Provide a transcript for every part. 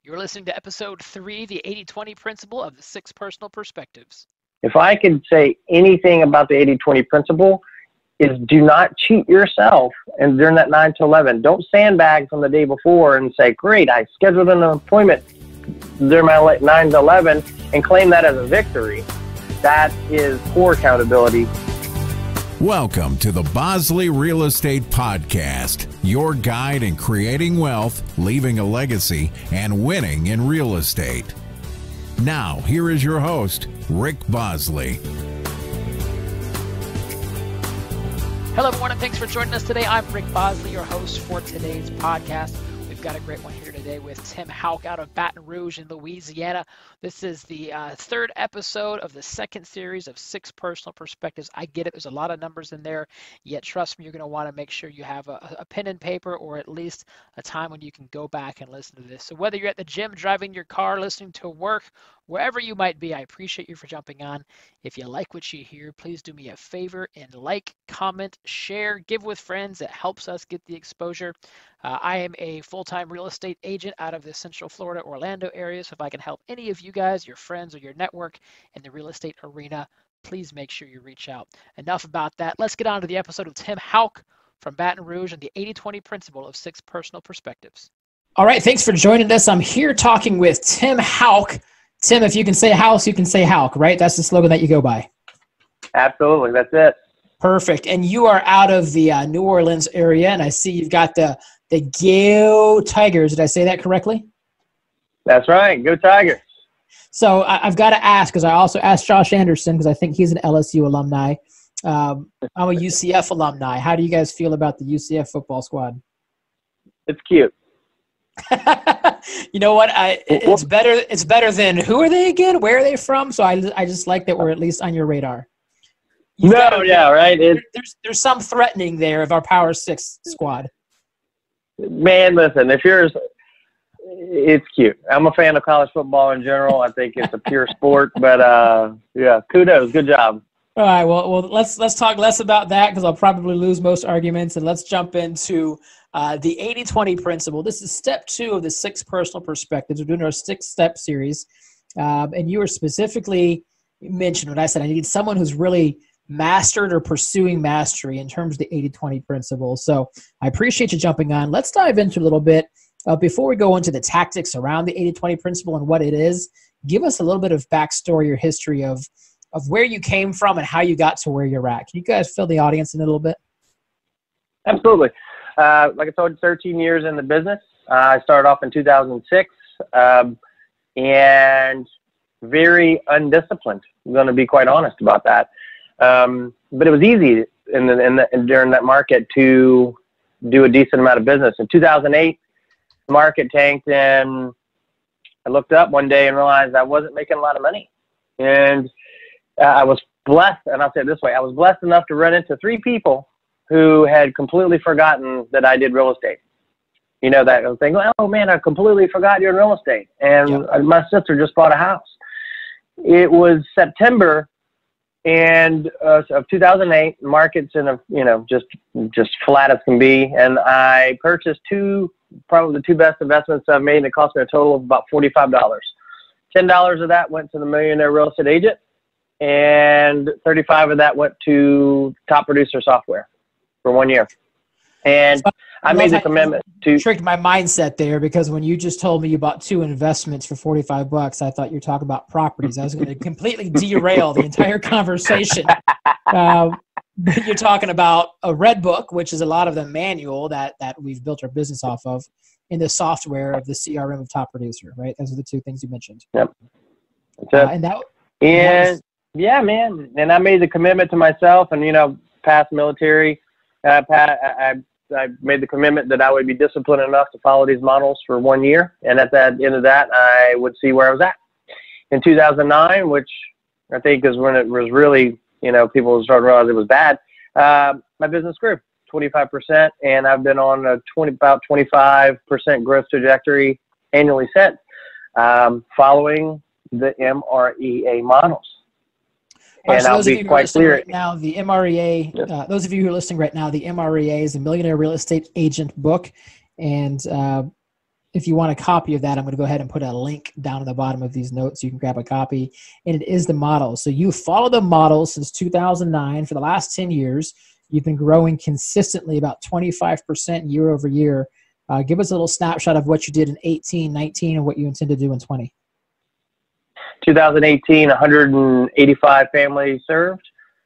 You're listening to episode 3, the 80-20 principle of the 6 personal perspectives. If I could say anything about the 80-20 principle, is do not cheat yourself. And during that 9 to 11, don't sandbag from the day before and say, great, I scheduled an appointment during my 9 to 11 and claim that as a victory. That is poor accountability. Welcome to the Bosley Real Estate Podcast, your guide in creating wealth, leaving a legacy, and winning in real estate. Now, here is your host, Rick Bosley. Hello, everyone, and thanks for joining us today. I'm Rick Bosley, your host for today's podcast. We've got a great one here today with Tim Houk out of Baton Rouge in Louisiana. This is the third episode of the second series of 6 personal perspectives. I get it. There's a lot of numbers in there, yet trust me, you're going to want to make sure you have a pen and paper or at least a time when you can go back and listen to this. So whether you're at the gym, driving your car, listening to work, wherever you might be, I appreciate you for jumping on. If you like what you hear, please do me a favor and like, comment, share, give with friends. It helps us get the exposure. I am a full-time real estate agent out of the Central Florida, Orlando area. So if I can help any of you guys, your friends or your network in the real estate arena, please make sure you reach out. Enough about that. Let's get on to the episode of Tim Houk from Baton Rouge and the 80-20 principle of 6 personal perspectives. All right, thanks for joining us. I'm here talking with Tim Houk. Tim, if you can say house, you can say Houk, right? That's the slogan that you go by. Absolutely, that's it. Perfect. And you are out of the New Orleans area, and I see you've got the Go Tigers. Did I say that correctly? That's right. Go Tigers. So I've got to ask, because I also asked Josh Anderson, because I think he's an LSU alumni. I'm a UCF alumni. How do you guys feel about the UCF football squad? It's cute. You know what? It's better. It's better than who are they again? Where are they from? So I just like that we're at least on your radar. Right. There's some threatening there of our Power 6 squad. Man, listen, it's cute. I'm a fan of college football in general. I think it's a pure sport, but yeah, kudos, good job. All right, well, let's talk less about that because I'll probably lose most arguments, and let's jump into the 80-20 principle. This is step 2 of the 6 personal perspectives. We're doing our 6-step series, and you were specifically mentioned when I said I need someone who's really mastered or pursuing mastery in terms of the 80-20 principle. So I appreciate you jumping on. Let's dive into a little bit. Before we go into the tactics around the 80-20 principle and what it is, give us a little bit of backstory or history of where you came from and how you got to where you're at. Can you guys fill the audience in a little bit? Absolutely. Like I told you, 13 years in the business. I started off in 2006 and very undisciplined. I'm going to be quite honest about that. But it was easy during that market to do a decent amount of business. In 2008, the market tanked, and I looked up one day and realized I wasn't making a lot of money. And I was blessed, and I'll say it this way, I was blessed enough to run into 3 people who had completely forgotten that I did real estate. You know, that thing, oh man, I completely forgot you're in real estate. And my sister just bought a house. It was September of 2008, markets in just flat as can be. And I purchased probably the 2 best investments I've made. It cost me a total of about $45. $10 of that went to the Millionaire real estate agent, and 35 of that went to Top Producer Software for 1 year. And I made the commitment to tricked my mindset there, because when you just told me you bought 2 investments for $45, I thought you were talking about properties. I was going to completely derail the entire conversation. You're talking about a red book, which is a lot of the manual that we've built our business off of, in the software of the CRM of Top Producer, right? Those are the 2 things you mentioned. Yep. Yeah, man. And I made the commitment to myself, and past military, I made the commitment that I would be disciplined enough to follow these models for 1 year. And at the end of that, I would see where I was at. In 2009, which I think is when it was really, people started to realize it was bad, my business grew 25%. And I've been on about 25% growth trajectory annually since, following the MREA models. And so I'll be quite clear. Right now, the MREA, those of you who are listening right now, the MREA is the Millionaire Real Estate Agent book. And if you want a copy of that, I'm going to go ahead and put a link down at the bottom of these notes so you can grab a copy. And it is the model. So you follow the model since 2009. For the last 10 years, you've been growing consistently about 25% year over year. Give us a little snapshot of what you did in 18, 19, and what you intend to do in 20. 2018, 185 families served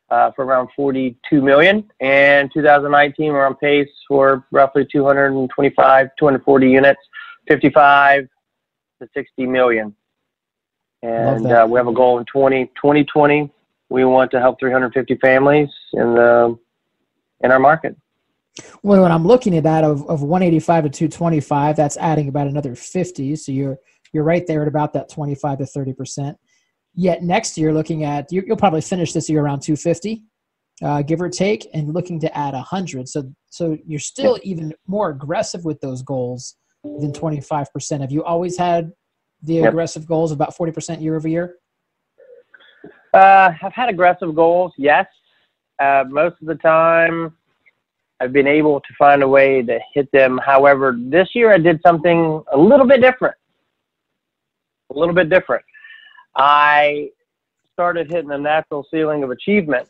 for around 42 million. And 2019, we're on pace for roughly 225, 240 units, 55 to 60 million. And we have a goal in 2020. We want to help 350 families in our market. Well, when I'm looking at that of 185 to 225, that's adding about another 50. So you're right there at about that 25 to 30%. Yet next year, looking at, you'll probably finish this year around 250, give or take, and looking to add 100. So you're still even more aggressive with those goals than 25%. Have you always had the aggressive goals of about 40% year over year? I've had aggressive goals, yes. Most of the time, I've been able to find a way to hit them. However, this year I did something a little bit different. I started hitting the natural ceiling of achievement,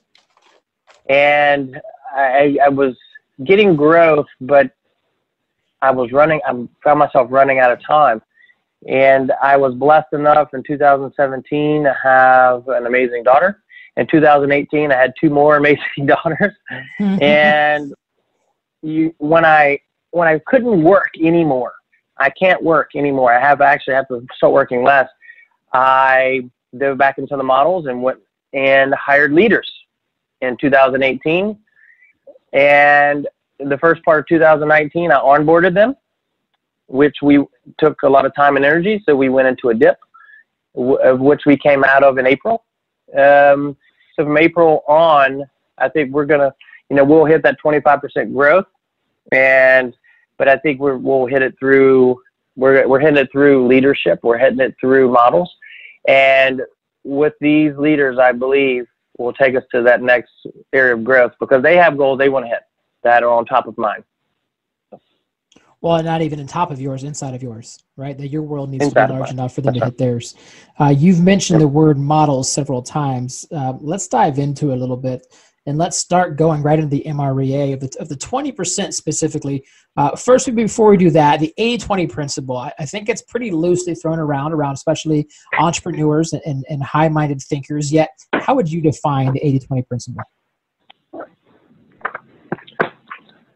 and I was getting growth, but I found myself running out of time. And I was blessed enough in 2017 to have an amazing daughter. In 2018, I had 2 more amazing daughters. And when I couldn't work anymore, I can't work anymore. I actually have to start working less. I dove back into the models and went and hired leaders in 2018. And the first part of 2019, I onboarded them, which we took a lot of time and energy. So we went into a dip, of which we came out of in April. So from April on, I think we're going to, we'll hit that 25% growth. But I think we'll hit it through, we're hitting it through leadership. We're hitting it through models. And with these leaders, I believe will take us to that next area of growth, because they have goals they want to hit that are on top of mine. Well, not even on top of yours, inside of yours, right? That your world needs to be large enough for them to hit theirs. You've mentioned the word models several times. Let's dive into it a little bit, and let's start going right into the MREA of the 20% specifically. First, before we do that, the 80-20 principle, I think it's pretty loosely thrown around especially entrepreneurs and high-minded thinkers. Yet, how would you define the 80-20 principle?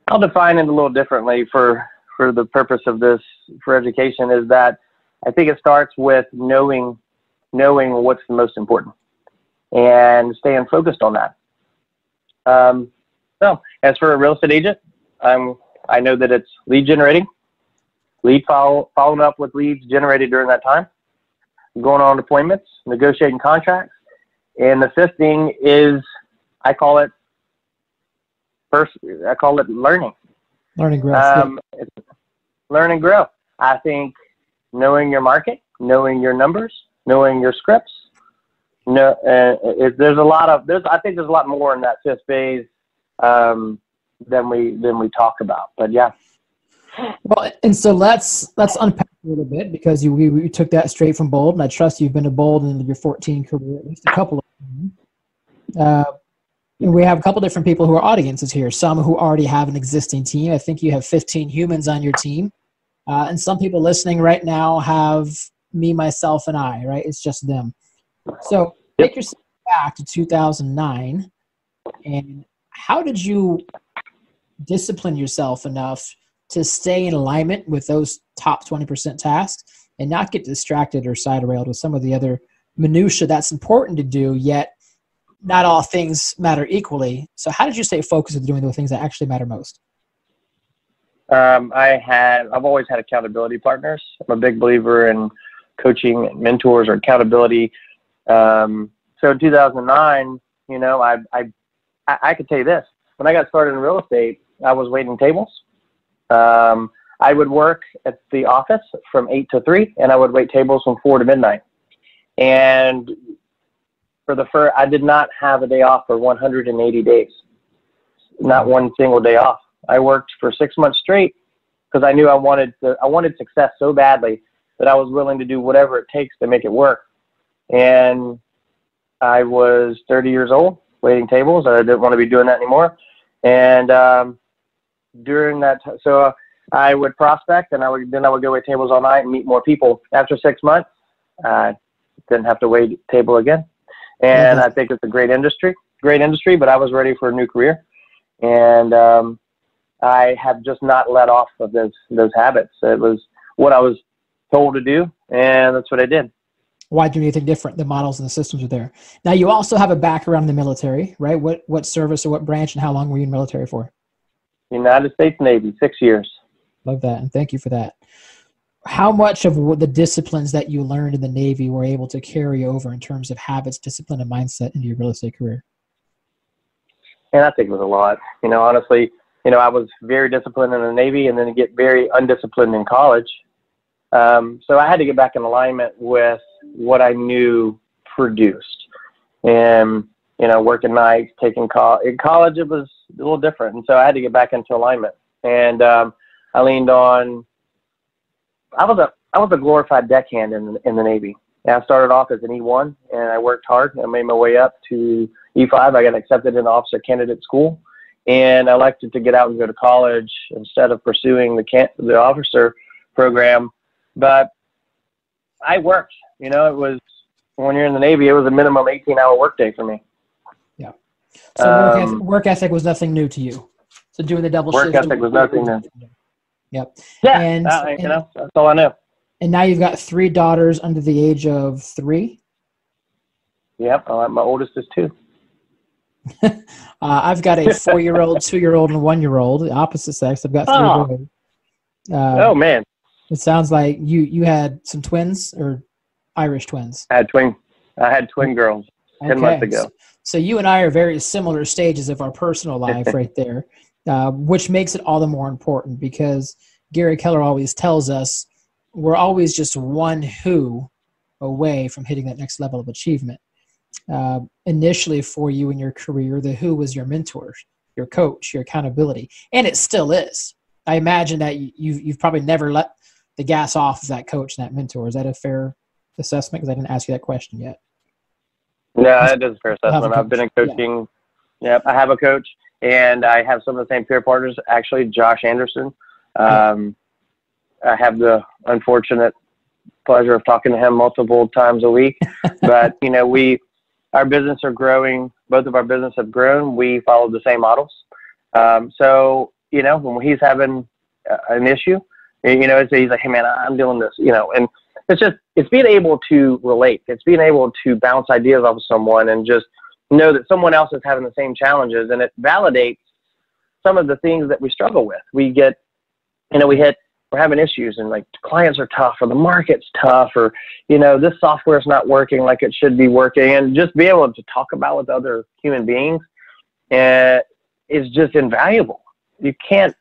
I'll define it a little differently for the purpose of this, for education, is that I think it starts with knowing what's the most important and staying focused on that. So as for a real estate agent, I know that it's lead generating, following up with leads generated during that time, going on appointments, negotiating contracts. And the fifth thing is, I call it learning. Learning growth. It's learn and grow. I think knowing your market, knowing your numbers, knowing your scripts. I think there's a lot more in that fifth phase than we talk about. But yeah. Well, and so let's unpack a little bit, because we took that straight from Bold, and I trust you've been to Bold in your 14 career, at least a couple of them. We have a couple different people who are audiences here. Some who already have an existing team. I think you have 15 humans on your team. And some people listening right now have me, myself, and I, right? It's just them. So take yourself back to 2009. And how did you discipline yourself enough to stay in alignment with those top 20% tasks and not get distracted or side railed with some of the other minutia that's important to do, yet not all things matter equally? So how did you stay focused on doing the things that actually matter most? I've always had accountability partners. I'm a big believer in coaching and mentors or accountability. So in 2009, I could tell you this. When I got started in real estate, I was waiting tables. I would work at the office from 8 to 3, and I would wait tables from 4 to midnight. And I did not have a day off for 180 days. Not one single day off. I worked for 6 months straight, because I knew I wanted success so badly that I was willing to do whatever it takes to make it work. And I was 30 years old, waiting tables. I didn't want to be doing that anymore. And during that, so I would prospect, and I would go wait tables all night and meet more people. After 6 months, I didn't have to wait table again. And I think it's a great industry, but I was ready for a new career. And I have just not let off of those habits. It was what I was told to do, and that's what I did. Why do anything different? The models and the systems are there. Now, you also have a background in the military, right? What service or what branch, and how long were you in the military for? United States Navy, 6 years. Love that, and thank you for that. How much of the disciplines that you learned in the Navy were able to carry over in terms of habits, discipline, and mindset into your real estate career? And I think it was a lot. Honestly, I was very disciplined in the Navy and then get very undisciplined in college. So I had to get back in alignment with what I knew produced. And, working nights, taking in college, it was a little different. And so I had to get back into alignment. And I leaned on, I was a glorified deckhand in the Navy. And I started off as an E1, and I worked hard. I made my way up to E5. I got accepted in officer candidate school, and I elected to get out and go to college instead of pursuing the officer program. But I worked. It was, when you're in the Navy, it was a minimum 18-hour workday for me. Yeah. So work ethic was nothing new to you. So doing the double shift. Work ethic was nothing new. Yep. Yeah. And that's all I know. And now you've got 3 daughters under the age of 3? Yep. My oldest is 2. I've got a 4-year-old, 2-year-old, and a 1-year-old, the opposite sex. I've got 3 boys. Oh, man. It sounds like you had some twins or Irish twins. I had twin girls 10 months ago. So you and I are very similar stages of our personal life right there, which makes it all the more important because Gary Keller always tells us we're always just one who away from hitting that next level of achievement. Initially for you in your career, the who was your mentor, your coach, your accountability, and it still is. I imagine that you've probably never let the gas off of that coach and that mentor. Is that a fair assessment? Because I didn't ask you that question yet. No, that is a fair assessment. I've been in coaching. Yeah. Yep, I have a coach, and I have some of the same peer partners. Actually, Josh Anderson. I have the unfortunate pleasure of talking to him multiple times a week. But our business are growing. Both of our business have grown. We follow the same models. So when he's having an issue, he's like, hey man, I'm doing this. And it's being able to relate. It's being able to bounce ideas off of someone and just know that someone else is having the same challenges, and it validates some of the things that we struggle with. We get, we're having issues, and like clients are tough, or the market's tough, or this software is not working like it should be working, and just be able to talk about with other human beings is just invaluable. You can't,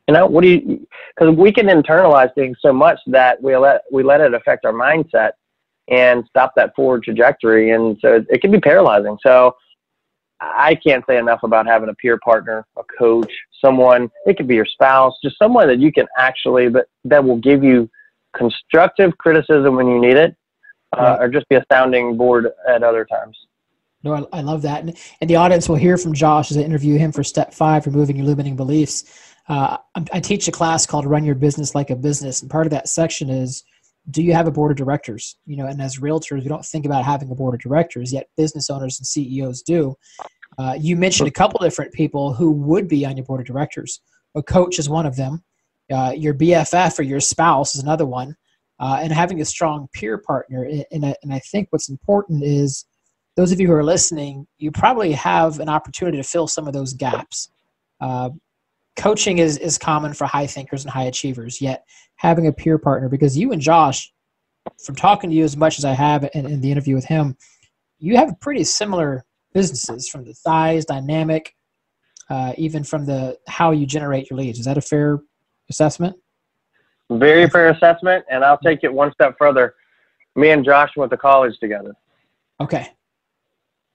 because we can internalize things so much that we let it affect our mindset and stop that forward trajectory, and so it can be paralyzing. So I can't say enough about having a peer partner, a coach, someone, it could be your spouse, just someone that you can that will give you constructive criticism when you need it, or just be a sounding board at other times. No, I love that. And the audience will hear from Josh as I interview him for Step 5, Removing Your Limiting Beliefs. I teach a class called Run Your Business Like a Business, and part of that section is, do you have a board of directors? And as realtors, we don't think about having a board of directors, yet business owners and CEOs do. You mentioned a couple different people who would be on your board of directors. A coach is one of them. Your BFF or your spouse is another one. And having a strong peer partner. And I think what's important is, those of you who are listening, you probably have an opportunity to fill some of those gaps. Coaching is common for high thinkers and high achievers, yet having a peer partner, because you and Josh, from talking to you as much as I have in the interview with him, you have pretty similar businesses, from the size, dynamic, even from how you generate your leads. Is that a fair assessment? Very fair assessment, and I'll take it one step further. Me and Josh went to college together. Okay.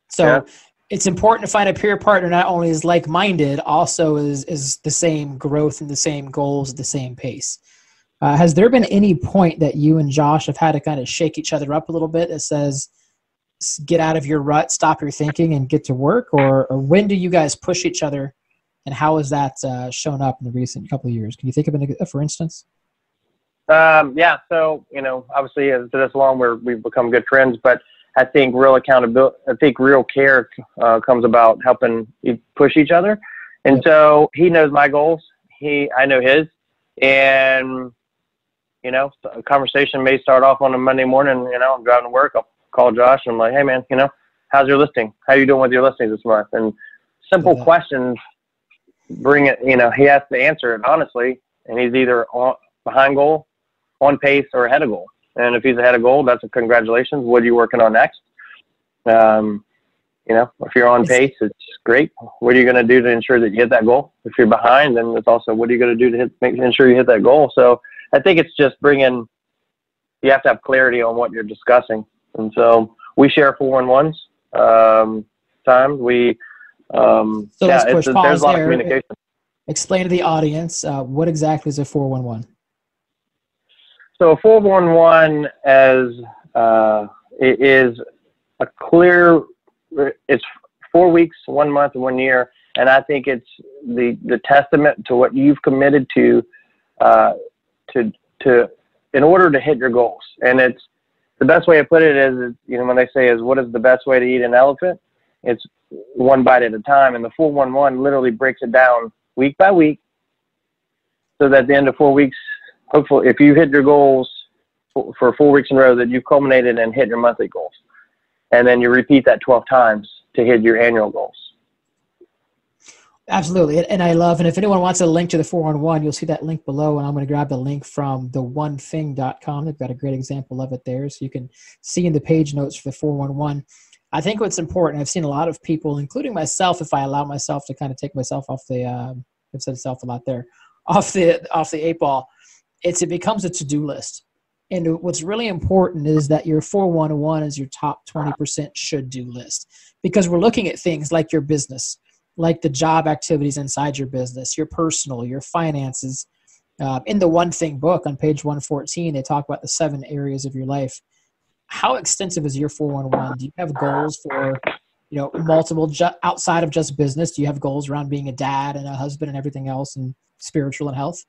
So it's important to find a peer partner not only is like-minded, also is the same growth and the same goals at the same pace. Has there been any point that you and Josh have had to kind of shake each other up a little bit that says, get out of your rut, stop your thinking, and get to work? Or when do you guys push each other, and how has that shown up in the recent couple of years? Can you think of it, for instance? Yeah. So, obviously for this long, we've become good friends, but I think real accountability, real care comes about helping you push each other. And so he knows my goals. I know his, and, a conversation may start off on a Monday morning, I'm driving to work. I'll call Josh and I'm like, hey man, how's your listing? How are you doing with your listings this month? And simple questions bring it, he has to answer it honestly. And he's either behind goal, on pace, or ahead of goal. And if he's ahead of goal, that's a congratulations. What are you working on next? If you're on pace, it's great. What are you going to do to ensure that you hit that goal? If you're behind, then it's also, what are you going to do to ensure you hit that goal? So I think it's just you have to have clarity on what you're discussing. And so we share 411s, times. There's a lot of communication. Explain to the audience, what exactly is a 411? So a 411 is a clear, it's 4 weeks, 1 month, and 1 year. And I think it's the testament to what you've committed to in order to hit your goals. And it's the best way to put it is, when they say what is the best way to eat an elephant? It's one bite at a time. And the 411 literally breaks it down week by week. So that at the end of 4 weeks, hopefully, if you hit your goals for 4 weeks in a row, that you've culminated and hit your monthly goals. And then you repeat that 12 times to hit your annual goals. Absolutely. And I love, and if anyone wants a link to the 411, you'll see that link below. And I'm going to grab the link from theonething.com. They've got a great example of it there. So you can see in the page notes for the 411. I think what's important, I've seen a lot of people, including myself, if I allow myself to kind of take myself off the, I've said self a lot there, off the 8 ball, it becomes a to-do list. And what's really important is that your 411 is your top 20% should-do list, because we're looking at things like your business, like the job activities inside your business, your personal, your finances. In the One Thing book on page 114, they talk about the 7 areas of your life. How extensive is your 411? Do you have goals for, multiple outside of just business? Do you have goals around being a dad and a husband and everything else, and spiritual and health?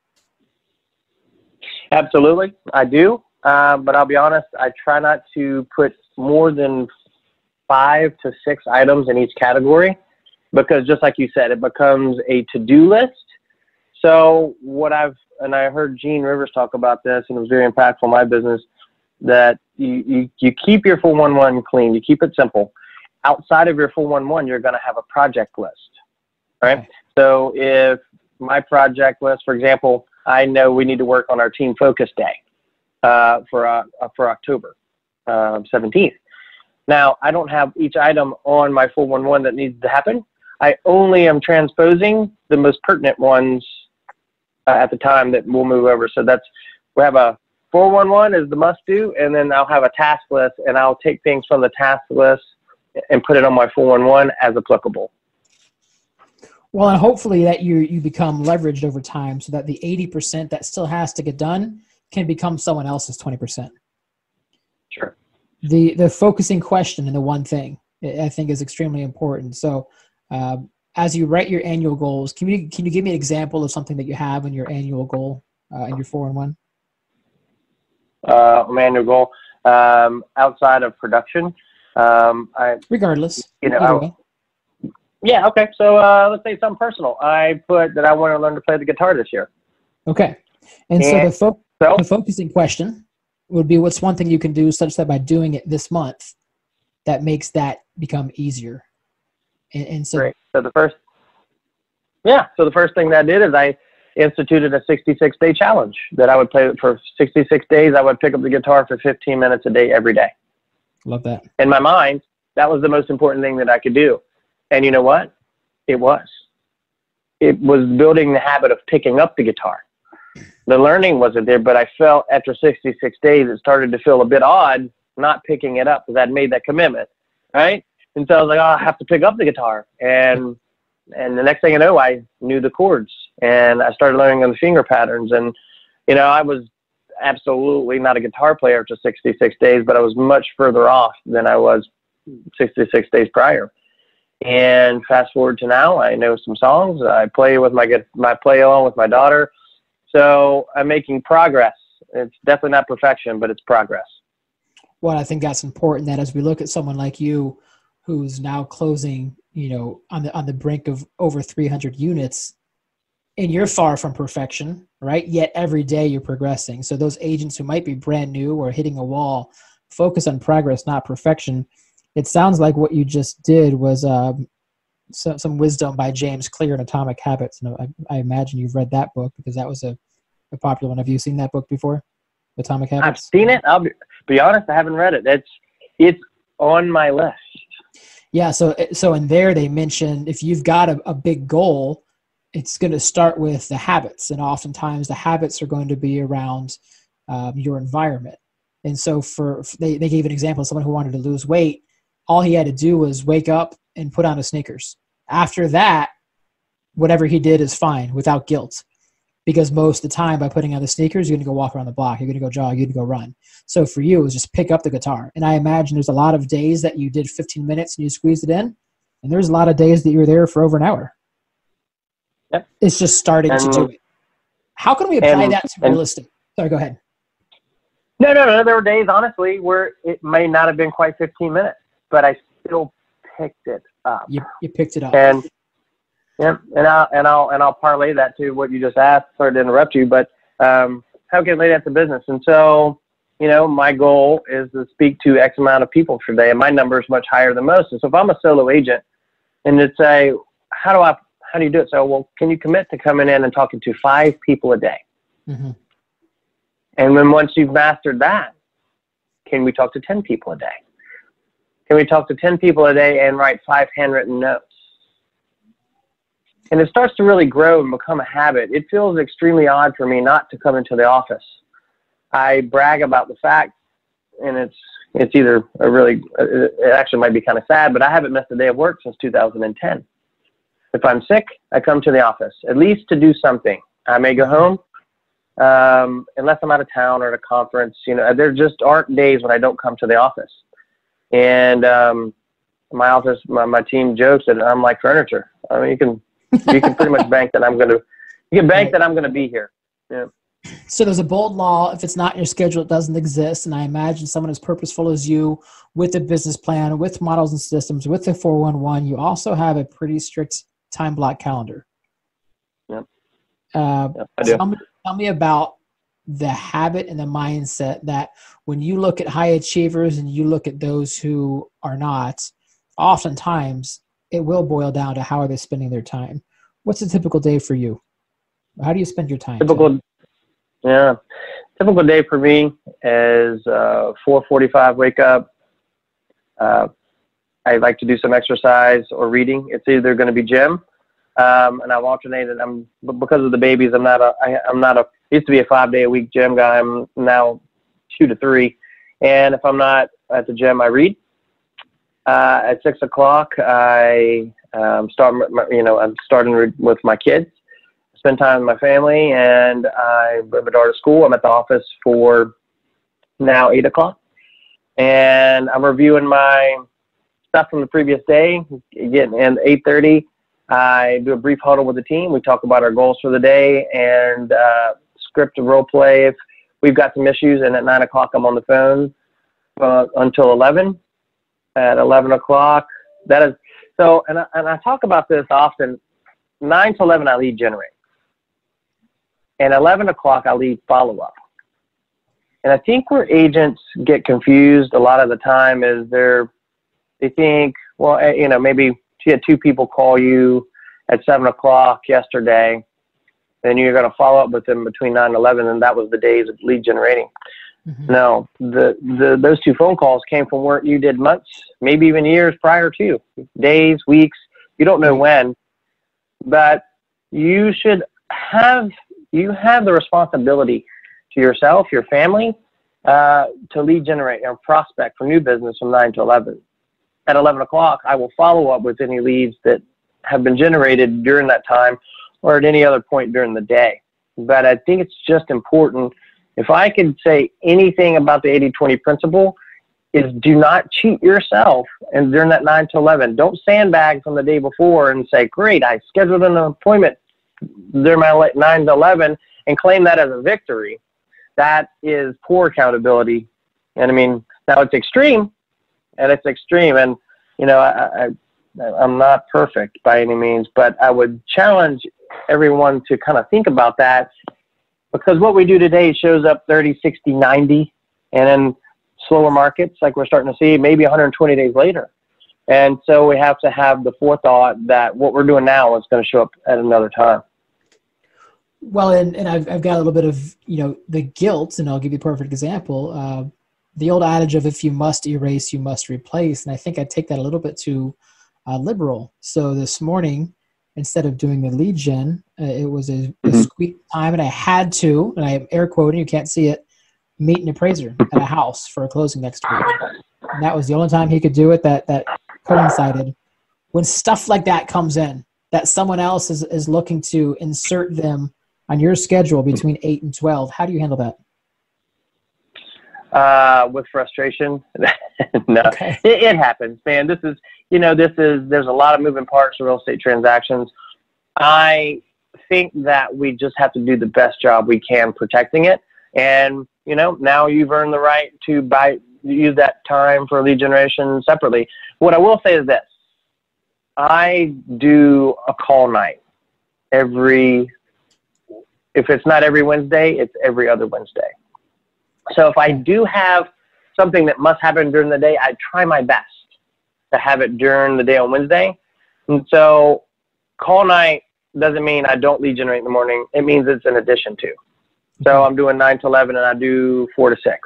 Absolutely, I do. But I'll be honest, I try not to put more than 5 to 6 items in each category, because just like you said, it becomes a to-do list. So and I heard Gene Rivers talk about this, and it was very impactful in my business, that you keep your 411 clean, you keep it simple. Outside of your 411, you're going to have a project list, right? Okay. So if my project list, for example, I know we need to work on our team focus day for October 17th. Now, I don't have each item on my 411 that needs to happen. I only am transposing the most pertinent ones at the time that we'll move over. So we have a 411 is the must do, and then I'll have a task list, and I'll take things from the task list and put it on my 411 as applicable. Well, and hopefully that you become leveraged over time, so that the 80% that still has to get done can become someone else's 20%. Sure. The focusing question in the one thing, I think, is extremely important. So as you write your annual goals, can you give me an example of something that you have in your annual goal in your 411? Annual goal outside of production. Regardless. Yeah, okay. So let's say something personal. I put that I want to learn to play the guitar this year. Okay. And so the focusing question would be, what's one thing you can do such that by doing it this month, that makes that become easier? And so, great. So the first thing that I did is I instituted a 66-day challenge that I would play for 66 days. I would pick up the guitar for 15 minutes a day every day. Love that. In my mind, that was the most important thing that I could do. And you know what? It was building the habit of picking up the guitar. The learning wasn't there, but I felt after 66 days, it started to feel a bit odd not picking it up because I'd made that commitment, right? And so I was like, oh, I have to pick up the guitar. And the next thing I know, I knew the chords, and I started learning on the finger patterns. And, I was absolutely not a guitar player for 66 days, but I was much further off than I was 66 days prior. And fast forward to now, I know some songs. I play with play along with my daughter. So I'm making progress. It's definitely not perfection, but it's progress. Well, I think that's important, that as we look at someone like you, who's now closing, on the brink of over 300 units, and you're far from perfection, right? Yet every day you're progressing. So those agents who might be brand new or hitting a wall, focus on progress, not perfection. It sounds like what you just did was some wisdom by James Clear in Atomic Habits. I imagine you've read that book, because that was a popular one. Have you seen that book before, Atomic Habits? I've seen it. I'll be honest, I haven't read it. It's on my list. Yeah, so in there they mention, if you've got a big goal, it's going to start with the habits, and oftentimes the habits are going to be around your environment. And so they gave an example of someone who wanted to lose weight. All he had to do was wake up and put on his sneakers. After that, whatever he did is fine, without guilt. Because most of the time, by putting on the sneakers, you're going to go walk around the block, you're going to go jog, you're going to go run. So for you, it was just pick up the guitar. And I imagine there's a lot of days that you did 15 minutes and you squeezed it in. And there's a lot of days that you were there for over an hour. Yep. It's just starting to do it. How can we apply that to real estate? Sorry, go ahead. No. There were days, honestly, where it may not have been quite 15 minutes, but I still picked it up. You picked it up. And I'll parlay that to what you just asked. Sorry to interrupt you, but how can I lay that to business? And so, my goal is to speak to X amount of people per day, and my number is much higher than most. And so if I'm a solo agent, and to say, how do you do it? So, well, can you commit to coming in and talking to 5 people a day? Mm-hmm. And then once you've mastered that, can we talk to 10 people a day? Can we talk to 10 people a day and write 5 handwritten notes? And it starts to really grow and become a habit. It feels extremely odd for me not to come into the office. I brag about the fact, and it's either it actually might be kind of sad, but I haven't missed a day of work since 2010. If I'm sick, I come to the office, at least to do something. I may go home, unless I'm out of town or at a conference. There just aren't days when I don't come to the office. And my office, my team jokes that I'm like furniture. I mean, you can pretty much bank that I'm going to be here. Yeah. So there's a bold law. If it's not in your schedule, it doesn't exist. And I imagine someone as purposeful as you, with a business plan, with models and systems, with the 411, you also have a pretty strict time block calendar. Yep. I do. Tell me about the habit and the mindset that when you look at high achievers and you look at those who are not, oftentimes it will boil down to how are they spending their time. What's a typical day for you? How do you spend your time? Typical day for me is 4:45 wake up. I like to do some exercise or reading. It's either going to be gym, and I've alternated. Because of the babies, I'm not a used to be a 5-day-a-week gym guy. I'm now 2 to 3. And if I'm not at the gym, I read. At 6 o'clock, I'm starting with my kids. Spend time with my family, and I bring my daughter to school. I'm at the office for now 8 o'clock, and I'm reviewing my stuff from the previous day. Getting in 8:30, I do a brief huddle with the team. We talk about our goals for the day and script and role play if we've got some issues. And at 9 o'clock, I'm on the phone until 11. At 11 o'clock, that is so. And I talk about this often. 9 to 11, I lead generate. And 11 o'clock, I lead follow-up. And I think where agents get confused a lot of the time is they think, well, maybe she had 2 people call you at 7 o'clock yesterday, and you're going to follow up with them between 9 and 11, and that was the days of lead generating. Mm-hmm. No, those 2 phone calls came from work you did months, maybe even years prior to, days, weeks. You don't know when, but you should have the responsibility to yourself, your family, to lead generate or prospect for new business from 9 to 11. at 11 o'clock, I will follow up with any leads that have been generated during that time or at any other point during the day. But I think it's just important. If I could say anything about the 80-20 principle, is do not cheat yourself. And during that 9 to 11, don't sandbag from the day before and say, great, I scheduled an appointment during my 9 to 11 and claim that as a victory. That is poor accountability. And I mean, now it's extreme, and you know, I'm not perfect by any means, but I would challenge everyone to kind of think about that, because what we do today shows up 30, 60, 90, and then slower markets like we're starting to see maybe 120 days later. And so we have to have the forethought that what we're doing now is going to show up at another time. Well, and I've got a little bit of, you know, the guilt, and I'll give you a perfect example. The old adage of if you must erase, you must replace. And I think I take that a little bit too liberal. So this morning, instead of doing the lead gen, it was a squeak time, and I had to, and I am air quoting, you can't see it, meet an appraiser at a house for a closing next week. And that was the only time he could do it that coincided. When stuff like that comes in, that someone else is looking to insert them on your schedule between 8 and 12, how do you handle that? With frustration. No, okay. It happens, man. There's a lot of moving parts in real estate transactions. I think that we just have to do the best job we can protecting it. And, you know, now you've earned the right to use that time for lead generation separately. What I will say is this. I do a call night if it's not every Wednesday, it's every other Wednesday. So if I do have something that must happen during the day, I try my best to have it during the day on Wednesday. And so call night doesn't mean I don't lead generate in the morning. It means it's in addition to. So I'm doing 9 to 11 and I do 4 to 6.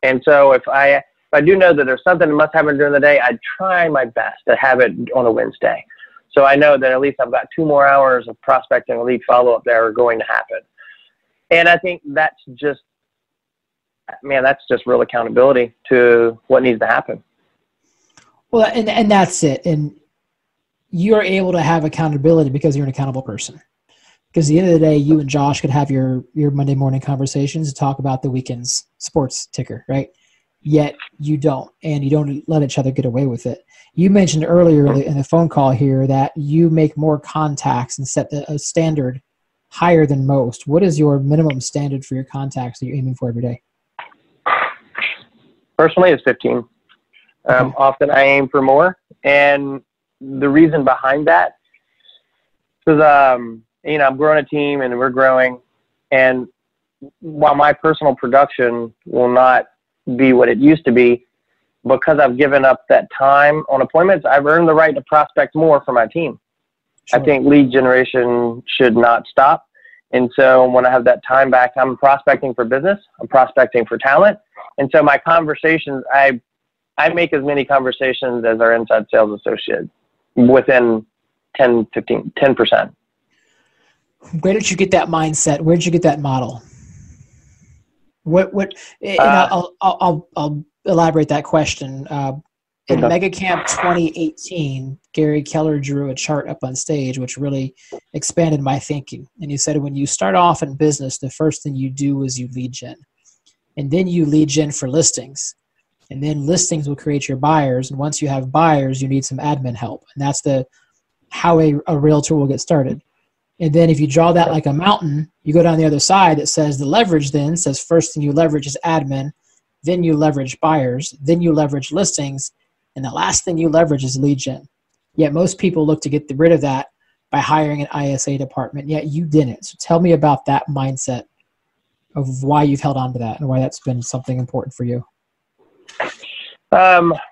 And so if I do know that there's something that must happen during the day, I try my best to have it on a Wednesday. So I know that at least I've got 2 more hours of prospecting and lead follow-up that are going to happen. And I think that's just real accountability to what needs to happen. Well, and that's it. And you're able to have accountability because you're an accountable person. Because at the end of the day, you and Josh could have your Monday morning conversations to talk about the weekend's sports ticker, right? Yet you don't, and you don't let each other get away with it. You mentioned earlier in the phone call here that you make more contacts and set a standard higher than most. What is your minimum standard for your contacts that you're aiming for every day? Personally, it's 15. Often I aim for more. And the reason behind that is, you know, I'm growing a team and we're growing. And while my personal production will not be what it used to be, because I've given up that time on appointments, I've earned the right to prospect more for my team. Sure. I think lead generation should not stop. And so when I have that time back, I'm prospecting for business, I'm prospecting for talent. And so my conversations, I make as many conversations as our inside sales associate within 10%. Where did you get that mindset? Where did you get that model? And I'll elaborate that question. In MegaCamp 2018, Gary Keller drew a chart up on stage, which really expanded my thinking. And he said, when you start off in business, the first thing you do is you lead gen. And then you lead gen for listings. And then listings will create your buyers. And once you have buyers, you need some admin help. And that's how a realtor will get started. And then if you draw that like a mountain, you go down the other side, it says the leverage then says first thing you leverage is admin, then you leverage buyers, then you leverage listings, and the last thing you leverage is lead gen. Yet most people look to get rid of that by hiring an ISA department, yet you didn't. So tell me about that mindset of why you've held on to that and why that's been something important for you.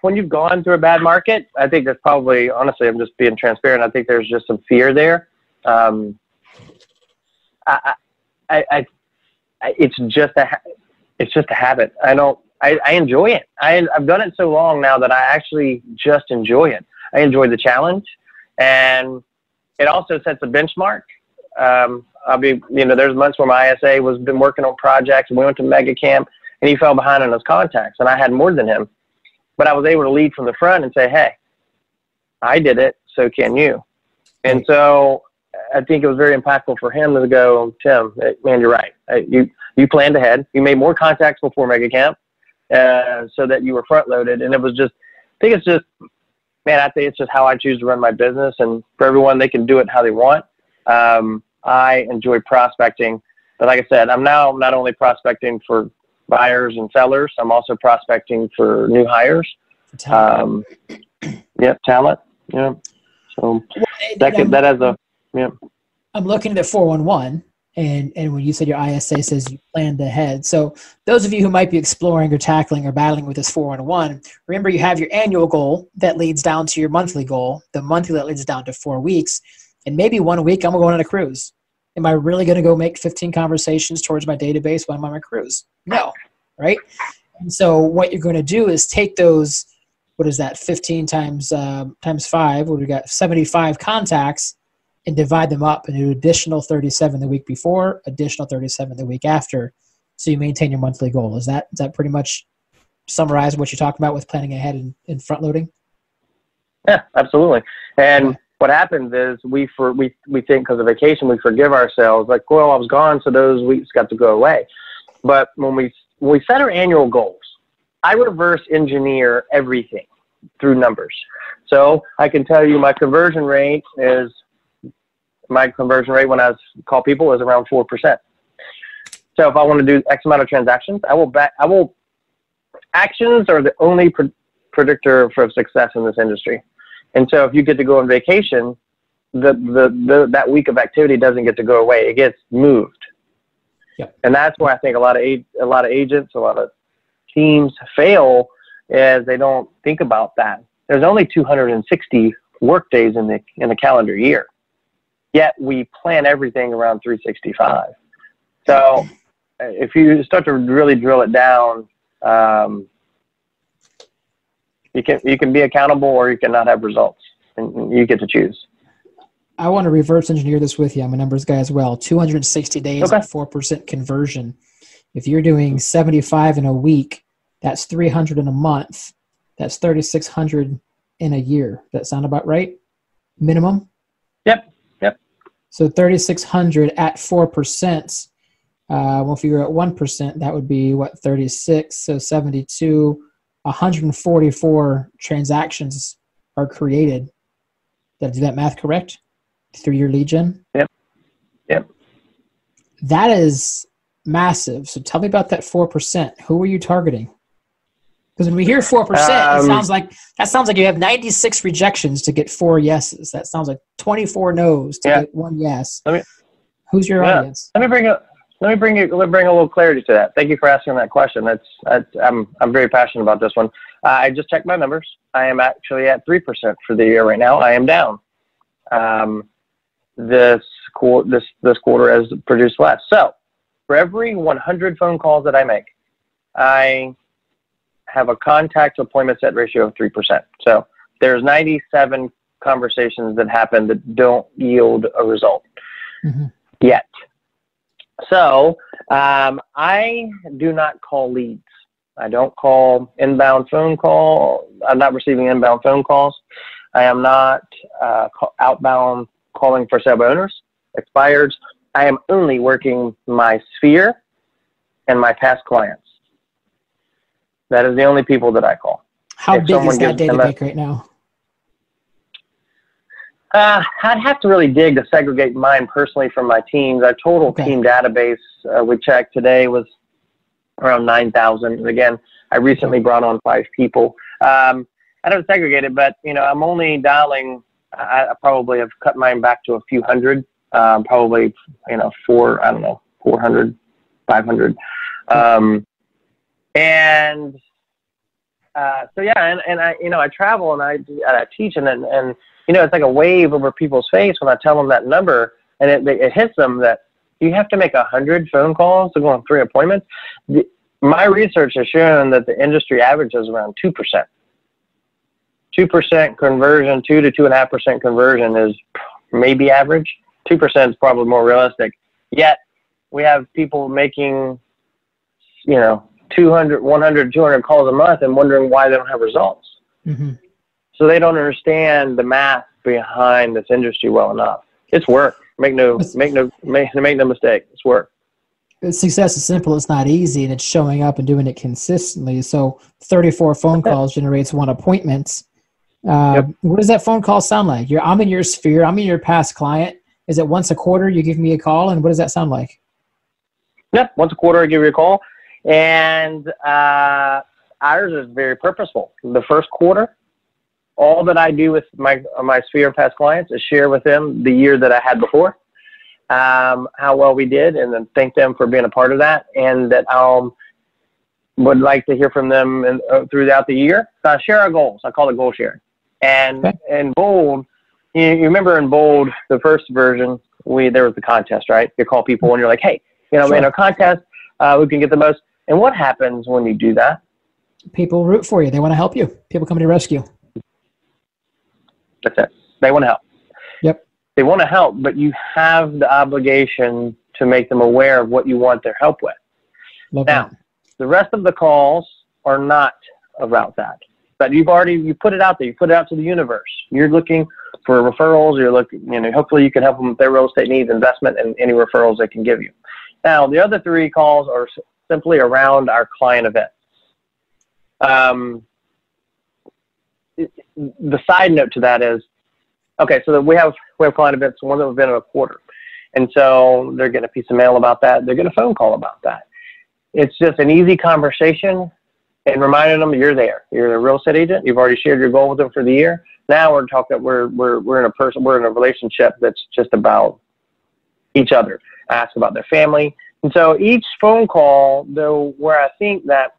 When you've gone through a bad market, I think that's probably, honestly, I'm just being transparent. I think there's just some fear there. It's just a habit. I enjoy it. I've done it so long now that I actually just enjoy it. I enjoy the challenge, and it also sets a benchmark. There's months where my ISA was been working on projects, and we went to MegaCamp, and he fell behind on his contacts, and I had more than him. but I was able to lead from the front and say, hey, I did it, so can you. And so I think it was very impactful for him to go, Tim, man, you're right. You planned ahead. You made more contacts before MegaCamp so that you were front loaded. And it was just, I think it's just, man, I think it's just how I choose to run my business. And for everyone, they can do it how they want. I enjoy prospecting. But like I said, I'm now not only prospecting for buyers and sellers, I'm also prospecting for new hires. Talent. Talent. Yeah. So that has a, I'm looking at the 411, and when you said your ISA says you planned ahead. So those of you who might be exploring or tackling or battling with this 411, remember you have your annual goal that leads down to your monthly goal, the monthly that leads down to 4 weeks, and maybe 1 week I'm going on a cruise. Am I really going to go make 15 conversations towards my database when I'm on my cruise? No, right? And so what you're going to do is take those, what is that, 15 times 5, where we got 75 contacts, and divide them up into additional 37 the week before, additional 37 the week after, so you maintain your monthly goal. Is that pretty much summarize what you're talking about with planning ahead and front loading? Yeah, absolutely. And what happens is we think because of vacation, we forgive ourselves. Like, well, I was gone, so those weeks got to go away. But when we set our annual goals, I reverse engineer everything through numbers. So I can tell you my conversion rate when I call people is around 4%. So if I want to do X amount of transactions, actions are the only predictor for success in this industry. And so if you get to go on vacation, that week of activity doesn't get to go away. It gets moved. Yep. And that's why I think a lot of agents, a lot of teams fail, is they don't think about that. There's only 260 work days in the calendar year. Yet we plan everything around 365. So if you start to really drill it down, you can be accountable, or you cannot have results, and you get to choose. I want to reverse engineer this with you. I'm a numbers guy as well. 260 days at 4% conversion. If you're doing 75 in a week, that's 300 in a month. That's 3,600 in a year. Does that sound about right? Minimum? Yep. So 3,600 at 4%. Well, if you're at 1%, that would be what, 36? So 72. 144 transactions are created. Did I do that math correct? Through your lead gen? Yep. That is massive. So tell me about that 4%. Who are you targeting? Because when we hear 4%, it sounds like you have 96 rejections to get 4 yeses. That sounds like 24 no's to get 1 yes. Who's your audience? Let me bring a little clarity to that. Thank you for asking that question. I'm very passionate about this one. I just checked my numbers. I am actually at 3% for the year right now. I am down. This quarter has produced less. So for every 100 phone calls that I make, I have a contact to appointment set ratio of 3%. So there's 97 conversations that happen that don't yield a result yet. So I do not call leads. I don't call inbound phone call. I'm not receiving inbound phone calls. I am not outbound calling for sale owners, expireds. I am only working my sphere and my past clients. That is the only people that I call. How big is that data bank right now? I'd have to really dig to segregate mine personally from my teams. Our total team database we checked today was around 9,000. And again, I recently brought on 5 people. I don't segregate it, but I'm only dialing. I probably have cut mine back to a few hundred. Probably 400, 500. So yeah, and I travel and I teach and it's like a wave over people's face when I tell them that number, and it hits them that you have to make 100 phone calls to go on 3 appointments. My research has shown that the industry average is around 2%. 2% conversion, 2 to 2.5% conversion is maybe average. 2% is probably more realistic. Yet we have people making, 200, 100, 200 calls a month and wondering why they don't have results. Mm-hmm. So they don't understand the math behind this industry well enough. It's work. Make no mistake. It's work. Success is simple. It's not easy, and it's showing up and doing it consistently. So 34 phone calls generates 1 appointment. Yep. What does that phone call sound like? I'm in your sphere. I'm in your past client. Is it once a quarter you give me a call, and what does that sound like? Yep. Once a quarter I give you a call. And ours is very purposeful. The first quarter, all that I do with my sphere of past clients is share with them the year that I had before, how well we did, and then thank them for being a part of that, and that I would like to hear from them throughout the year. So I share our goals. I call it goal sharing. And in Bold, you remember in Bold, the first version, there was the contest, right? You call people and you're like, hey, in our contest, we can get the most. And what happens when you do that? People root for you. They want to help you. People come to your rescue. That's it. They want to help. Yep. They want to help, but you have the obligation to make them aware of what you want their help with. Now, the rest of the calls are not about that. But you put it out there. You put it out to the universe. You're looking for referrals. You're looking, hopefully you can help them with their real estate needs, investment, and any referrals they can give you. Now, the other 3 calls are simply around our client events. The side note to that is, okay, so that we have client events, one event in a quarter. And so they're getting a piece of mail about that. They're getting a phone call about that. It's just an easy conversation and reminding them you're there. You're a real estate agent. You've already shared your goal with them for the year. Now we're talking, we're in a relationship that's just about each other. Ask about their family. And so each phone call, though, where I think that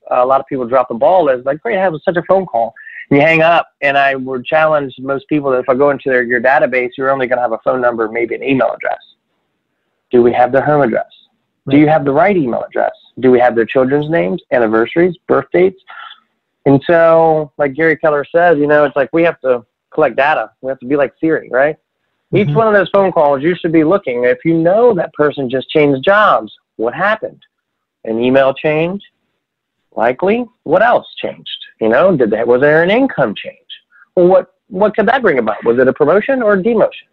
a lot of people drop the ball is like, great, I have such a phone call. And you hang up, and I would challenge most people that if I go into your database, you're only going to have a phone number, maybe an email address. Do we have their home address? Right. Do you have the right email address? Do we have their children's names, anniversaries, birth dates? And so, like Gary Keller says, it's like we have to collect data. We have to be like Siri, right? Each one of those phone calls, you should be looking. If you know that person just changed jobs, what happened? An email change? Likely. What else changed? Was there an income change? Well, what could that bring about? Was it a promotion or a demotion?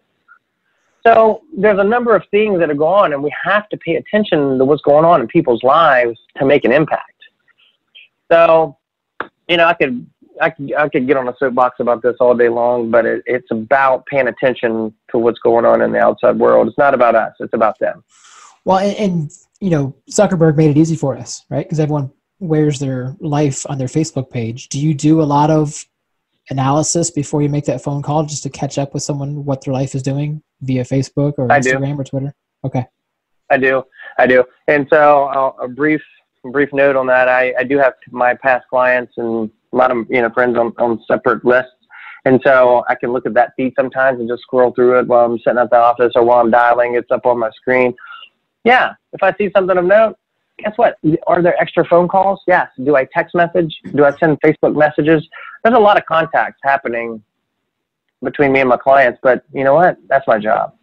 So there's a number of things that are going on, and we have to pay attention to what's going on in people's lives to make an impact. So, I could get on a soapbox about this all day long, but it's about paying attention to what's going on in the outside world. It's not about us. It's about them. Well, and Zuckerberg made it easy for us, right? Because everyone wears their life on their Facebook page. Do you do a lot of analysis before you make that phone call just to catch up with someone what their life is doing via Facebook or Instagram or Twitter? Okay. I do. And so a brief note on that. I do have my past clients and a lot of friends on separate lists. And so I can look at that feed sometimes and just scroll through it while I'm sitting at the office or while I'm dialing. It's up on my screen. Yeah. If I see something of note, guess what? Are there extra phone calls? Yes. Do I text message? Do I send Facebook messages? There's a lot of contacts happening between me and my clients, but you know what? That's my job.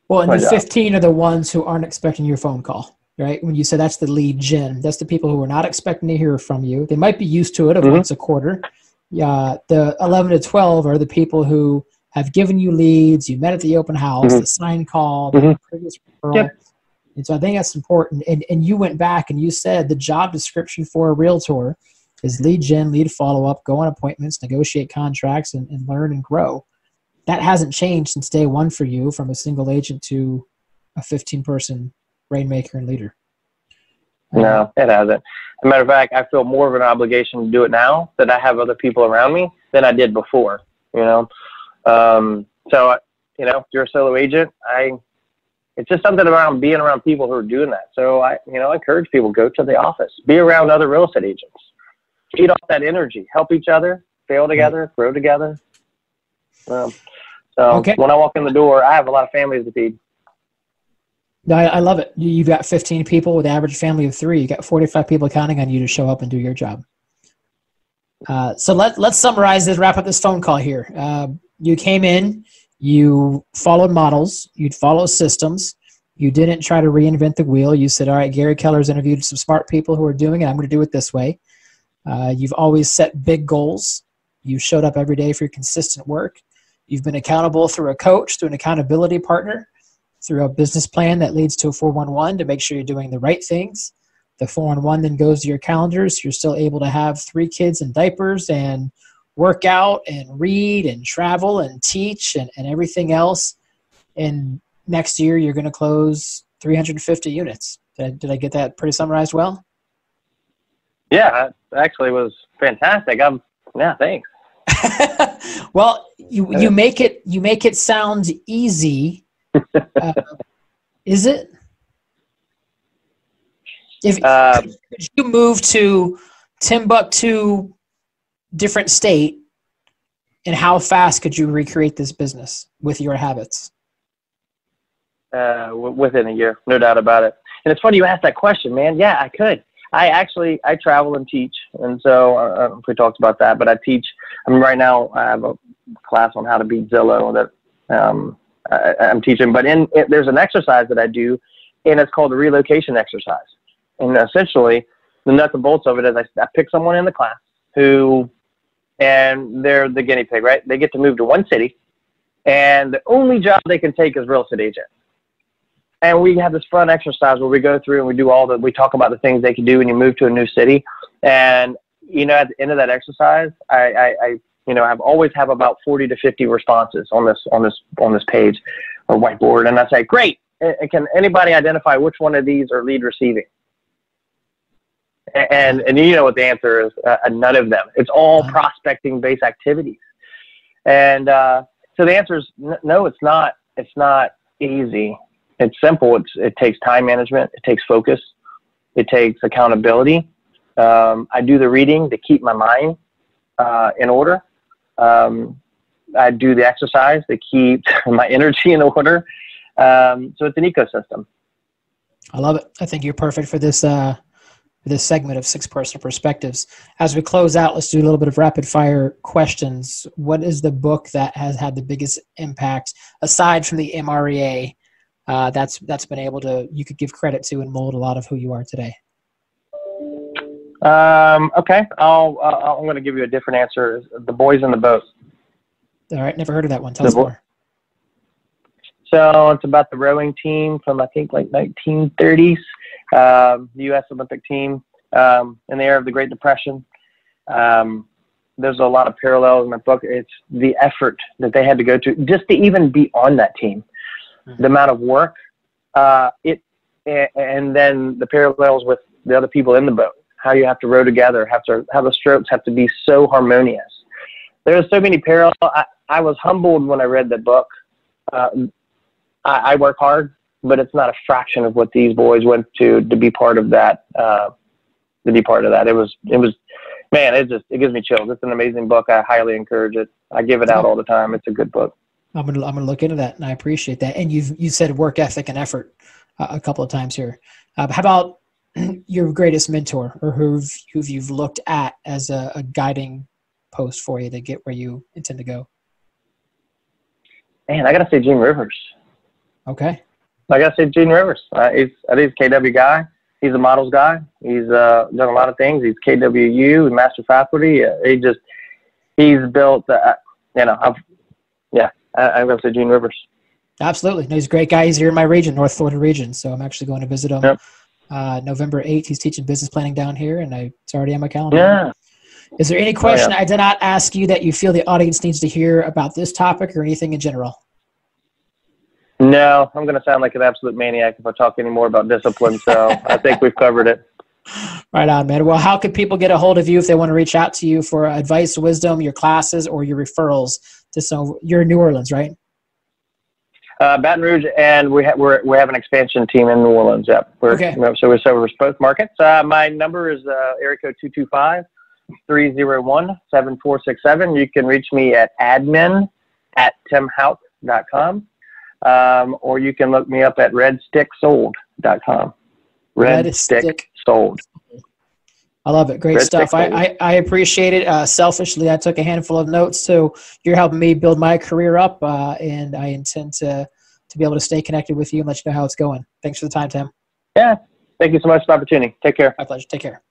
Well, and the 15 are the ones who aren't expecting your phone call, right? When you say that's the lead gen, that's the people who are not expecting to hear from you. They might be used to it of once a quarter. The 11 to 12 are the people who have given you leads, you met at the open house, the sign call, the previous referral. Yep. And so I think that's important. And you went back and you said the job description for a realtor is lead gen, lead follow-up, go on appointments, negotiate contracts, and learn and grow. That hasn't changed since day one for you from a single agent to a 15-person rainmaker and leader. No, it hasn't. As a matter of fact, I feel more of an obligation to do it now that I have other people around me than I did before, So, if you're a solo agent, it's just something around being around people who are doing that. So I encourage people, go to the office, be around other real estate agents, feed off that energy, help each other, fail together, grow together. When I walk in the door, I have a lot of families to feed. I love it. You've got 15 people with average family of 3. You got 45 people counting on you to show up and do your job. So let's summarize this, wrap up this phone call here. You came in, you followed models, you'd follow systems, You didn't try to reinvent the wheel. You said, all right, Gary Keller's interviewed some smart people who are doing it. I'm going to do it this way. You've always set big goals. You showed up every day for your consistent work. You've been accountable through a coach, through an accountability partner, through a business plan that leads to a 411 to make sure you're doing the right things. The 411 then goes to your calendars. You're still able to have 3 kids in diapers and work out and read and travel and teach and everything else. And next year, you're going to close 350 units. Did I get that pretty summarized well? Yeah, it actually was fantastic. Yeah, thanks. Well, you make it sound easy. Is it? Could you move to Timbuktu, different state, and how fast could you recreate this business with your habits? Within a year, no doubt about it. And it's funny you asked that question, man. Yeah, I could. I travel and teach, and so I don't know if we talked about that, but I teach. Right now I have a class on how to beat Zillow that I'm teaching. But there's an exercise that I do, and it's called the relocation exercise. And essentially, the nuts and bolts of it is I pick someone in the class and they're the guinea pig, right? They get to move to one city, and the only job they can take is real estate agent. And we have this fun exercise where we go through and we talk about the things they can do when you move to a new city. And, at the end of that exercise, I always have about 40 to 50 responses on this page or whiteboard. And I say, great. Can anybody identify which one of these are lead receiving? And you know what the answer is, none of them. It's all prospecting based activities. And, so the answer is no, it's not easy. It's simple. It takes time management. It takes focus. It takes accountability. I do the reading to keep my mind in order. I do the exercise to keep my energy in order. So it's an ecosystem. I love it. I think you're perfect for this segment of 6 Personal Perspectives. As we close out, let's do a little bit of rapid fire questions. What is the book that has had the biggest impact aside from the MREA? That's been able to, you could give credit to and mold a lot of who you are today. Okay. I'm going to give you a different answer. The Boys in the Boat. All right. Never heard of that one. Tell us more. So it's about the rowing team from, I think, like 1930s, the U.S. Olympic team, in the era of the Great Depression. There's a lot of parallels in my book. It's the effort that they had to go to just to even be on that team. The amount of work, and then the parallels with the other people in the boat, how you have to row together, how the strokes have to be so harmonious. There's so many parallels. I was humbled when I read the book. I work hard, but it's not a fraction of what these boys went to be part of that. It was, man, it gives me chills. It's an amazing book. I highly encourage it. I give it out all the time. It's a good book. I'm gonna look into that, and I appreciate that. And you said work ethic and effort a couple of times here. How about your greatest mentor, or who you've looked at as a guiding post for you to get where you intend to go? Man, I gotta say Gene Rivers. Okay. I gotta say Gene Rivers. He's a KW guy. He's a models guy. He's done a lot of things. He's KWU, master faculty. He's built. I'm going to say Gene Rivers. Absolutely. No, he's a great guy. He's here in my region, North Florida region. So I'm actually going to visit him November 8th. He's teaching business planning down here, and it's already on my calendar. Yeah. Is there any question I did not ask you that you feel the audience needs to hear about this topic or anything in general? No, I'm going to sound like an absolute maniac if I talk any more about discipline. So I think we've covered it. Right on, man. Well, how can people get a hold of you if they want to reach out to you for advice, wisdom, your classes, or your referrals to some? You're in New Orleans, right? Baton Rouge, and we have an expansion team in New Orleans. Yep. Okay. So we're both markets. My number is area code 225-301-7467. You can reach me at admin@timhouk.com, or you can look me up at redsticksold.com. Red Stick Sold. I love it. Great stuff. I appreciate it. Selfishly, I took a handful of notes, so you're helping me build my career up, and I intend to to be able to stay connected with you and let you know how it's going. Thanks for the time, Tim. Yeah. Thank you so much for the opportunity. Take care. My pleasure. Take care.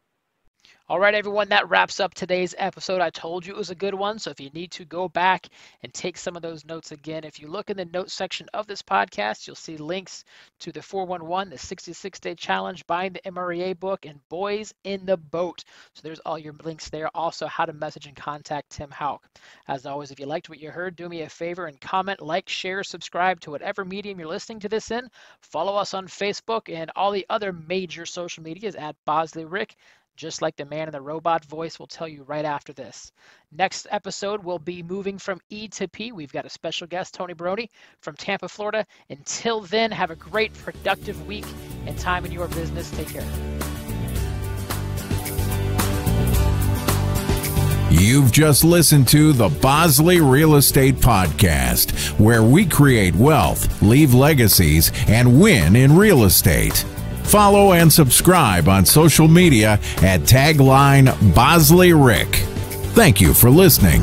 All right, everyone, that wraps up today's episode. I told you it was a good one, so if you need to go back and take some of those notes again, if you look in the notes section of this podcast, you'll see links to the 411, the 66-day challenge, buying the MREA book, and Boys in the Boat. So there's all your links there. Also, how to message and contact Tim Houk. As always, if you liked what you heard, do me a favor and comment, like, share, subscribe to whatever medium you're listening to this in. Follow us on Facebook and all the other major social medias at Bosley Rick. Just like the man in the robot voice will tell you right after this. Next episode, we'll be moving from E to P. We've got a special guest, Tony Baroni from Tampa, Florida. Until then, have a great, productive week and time in your business. Take care. You've just listened to the Bosley Real Estate Podcast, where we create wealth, leave legacies, and win in real estate. Follow and subscribe on social media at tagline Bosley Rick. Thank you for listening.